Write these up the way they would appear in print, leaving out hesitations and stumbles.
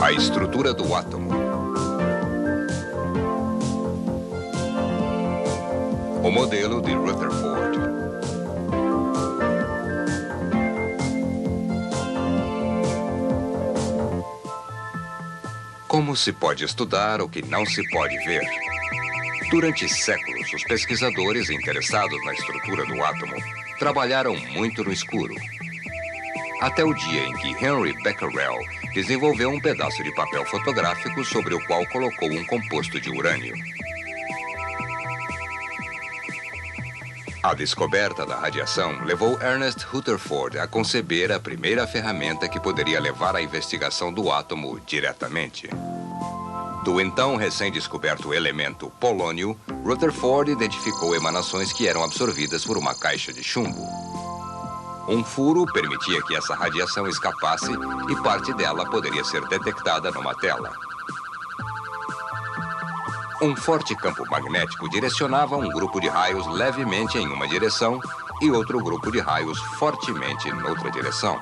A estrutura do átomo. O modelo de Rutherford. Como se pode estudar o que não se pode ver? Durante séculos, os pesquisadores interessados na estrutura do átomo trabalharam muito no escuro. Até o dia em que Henry Becquerel desenvolveu um pedaço de papel fotográfico sobre o qual colocou um composto de urânio. A descoberta da radiação levou Ernest Rutherford a conceber a primeira ferramenta que poderia levar à investigação do átomo diretamente. Do então recém-descoberto elemento polônio, Rutherford identificou emanações que eram absorvidas por uma caixa de chumbo. Um furo permitia que essa radiação escapasse e parte dela poderia ser detectada numa tela. Um forte campo magnético direcionava um grupo de raios levemente em uma direção e outro grupo de raios fortemente noutra direção.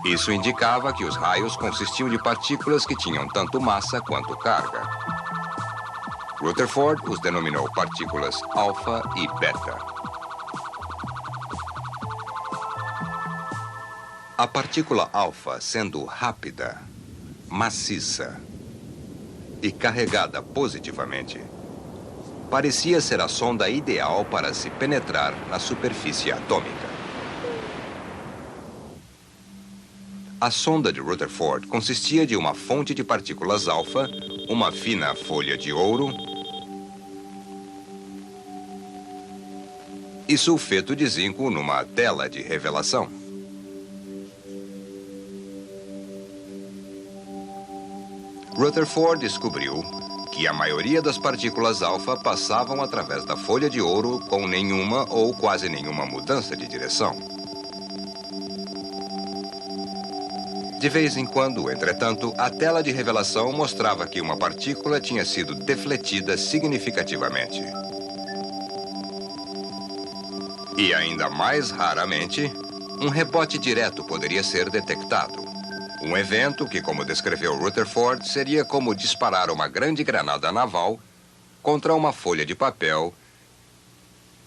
Isso indicava que os raios consistiam de partículas que tinham tanto massa quanto carga. Rutherford os denominou partículas alfa e beta. A partícula alfa, sendo rápida, maciça e carregada positivamente, parecia ser a sonda ideal para se penetrar na superfície atômica. A sonda de Rutherford consistia de uma fonte de partículas alfa, uma fina folha de ouro e sulfeto de zinco numa tela de revelação. Rutherford descobriu que a maioria das partículas alfa passavam através da folha de ouro com nenhuma ou quase nenhuma mudança de direção. De vez em quando, entretanto, a tela de revelação mostrava que uma partícula tinha sido defletida significativamente. E ainda mais raramente, um rebote direto poderia ser detectado. Um evento que, como descreveu Rutherford, seria como disparar uma grande granada naval contra uma folha de papel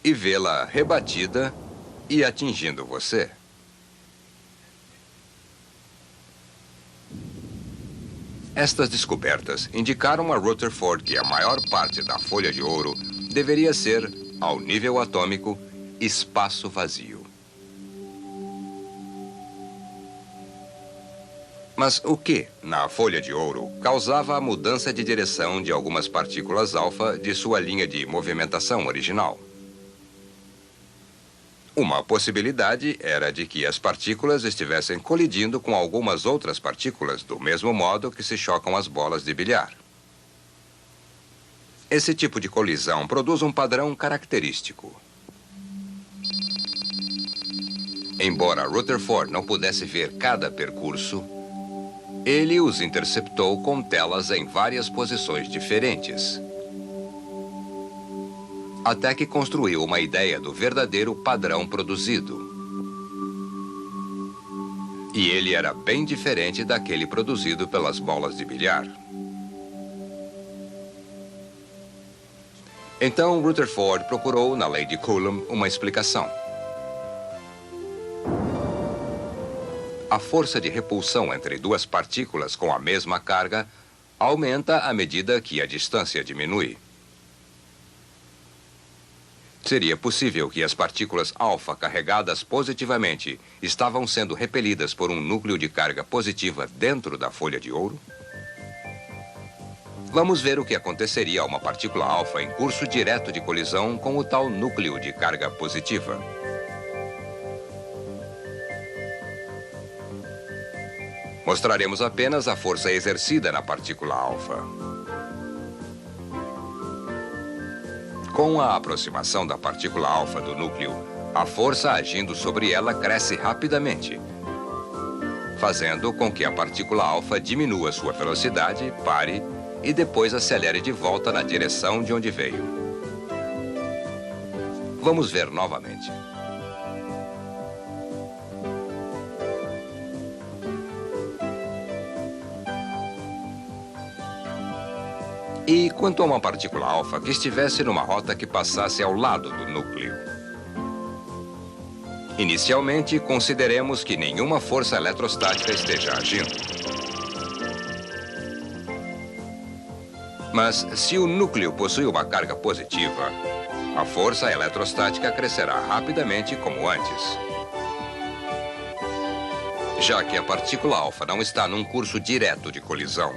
e vê-la rebatida e atingindo você. Estas descobertas indicaram a Rutherford que a maior parte da folha de ouro deveria ser, ao nível atômico, espaço vazio. Mas o que, na folha de ouro, causava a mudança de direção de algumas partículas alfa de sua linha de movimentação original? Uma possibilidade era de que as partículas estivessem colidindo com algumas outras partículas, do mesmo modo que se chocam as bolas de bilhar. Esse tipo de colisão produz um padrão característico. Embora Rutherford não pudesse ver cada percurso, ele os interceptou com telas em várias posições diferentes, até que construiu uma ideia do verdadeiro padrão produzido. E ele era bem diferente daquele produzido pelas bolas de bilhar. Então, Rutherford procurou na lei de Coulomb uma explicação. A força de repulsão entre duas partículas com a mesma carga aumenta à medida que a distância diminui. Seria possível que as partículas alfa carregadas positivamente estavam sendo repelidas por um núcleo de carga positiva dentro da folha de ouro? Vamos ver o que aconteceria a uma partícula alfa em curso direto de colisão com o tal núcleo de carga positiva. Mostraremos apenas a força exercida na partícula alfa. Com a aproximação da partícula alfa do núcleo, a força agindo sobre ela cresce rapidamente, fazendo com que a partícula alfa diminua sua velocidade, pare e depois acelere de volta na direção de onde veio. Vamos ver novamente. E quanto a uma partícula alfa que estivesse numa rota que passasse ao lado do núcleo? Inicialmente, consideremos que nenhuma força eletrostática esteja agindo. Mas se o núcleo possui uma carga positiva, a força eletrostática crescerá rapidamente como antes. Já que a partícula alfa não está num curso direto de colisão,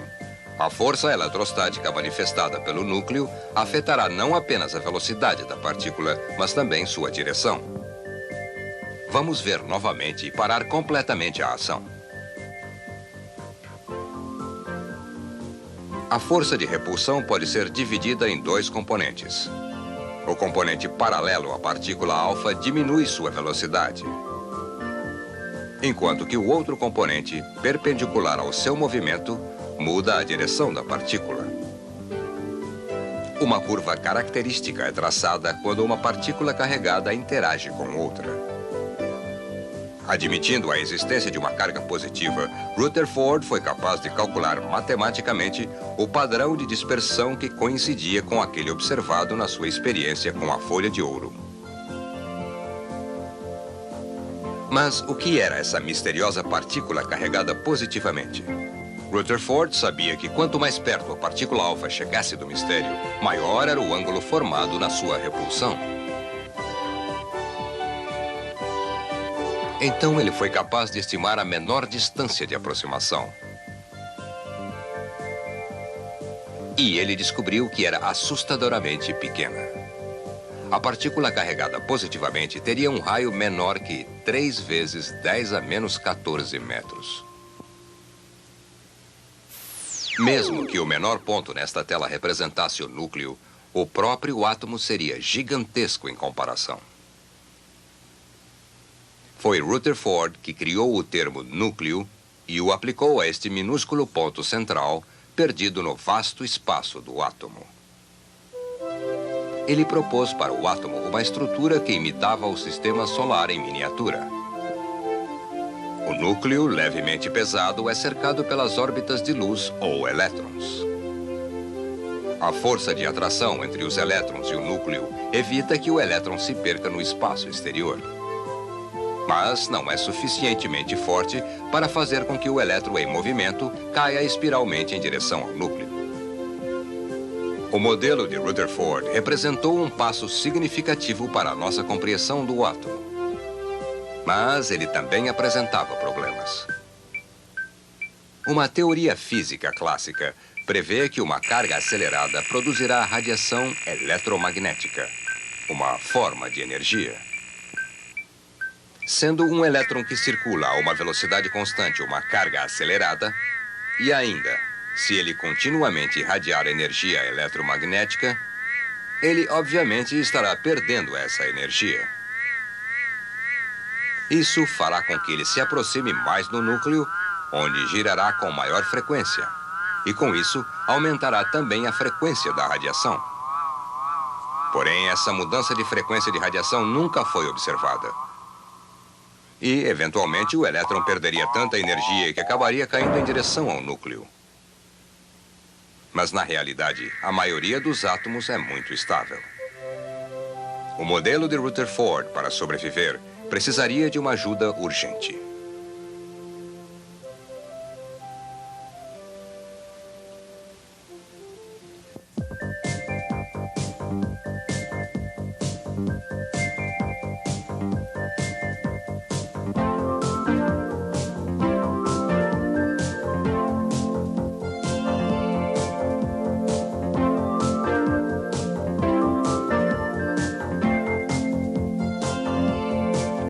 a força eletrostática manifestada pelo núcleo afetará não apenas a velocidade da partícula, mas também sua direção. Vamos ver novamente e parar completamente a ação. A força de repulsão pode ser dividida em dois componentes. O componente paralelo à partícula alfa diminui sua velocidade, enquanto que o outro componente, perpendicular ao seu movimento, muda a direção da partícula. Uma curva característica é traçada quando uma partícula carregada interage com outra. Admitindo a existência de uma carga positiva, Rutherford foi capaz de calcular matematicamente o padrão de dispersão que coincidia com aquele observado na sua experiência com a folha de ouro. Mas o que era essa misteriosa partícula carregada positivamente? Rutherford sabia que quanto mais perto a partícula alfa chegasse do mistério, maior era o ângulo formado na sua repulsão. Então ele foi capaz de estimar a menor distância de aproximação. E ele descobriu que era assustadoramente pequena. A partícula carregada positivamente teria um raio menor que 3 vezes 10 a menos 14 metros. Mesmo que o menor ponto nesta tela representasse o núcleo, o próprio átomo seria gigantesco em comparação. Foi Rutherford que criou o termo núcleo e o aplicou a este minúsculo ponto central perdido no vasto espaço do átomo. Ele propôs para o átomo uma estrutura que imitava o sistema solar em miniatura. O núcleo, levemente pesado, é cercado pelas órbitas de luz ou elétrons. A força de atração entre os elétrons e o núcleo evita que o elétron se perca no espaço exterior. Mas não é suficientemente forte para fazer com que o elétron em movimento caia espiralmente em direção ao núcleo. O modelo de Rutherford representou um passo significativo para a nossa compreensão do átomo. Mas ele também apresentava problemas. Uma teoria física clássica prevê que uma carga acelerada produzirá radiação eletromagnética, uma forma de energia. Sendo um elétron que circula a uma velocidade constante uma carga acelerada, e ainda, se ele continuamente irradiar energia eletromagnética, ele obviamente estará perdendo essa energia. Isso fará com que ele se aproxime mais do núcleo, onde girará com maior frequência, e com isso aumentará também a frequência da radiação. Porém, essa mudança de frequência de radiação nunca foi observada. E, eventualmente, o elétron perderia tanta energia que acabaria caindo em direção ao núcleo. Mas, na realidade, a maioria dos átomos é muito estável. O modelo de Rutherford, para sobreviver, precisaria de uma ajuda urgente.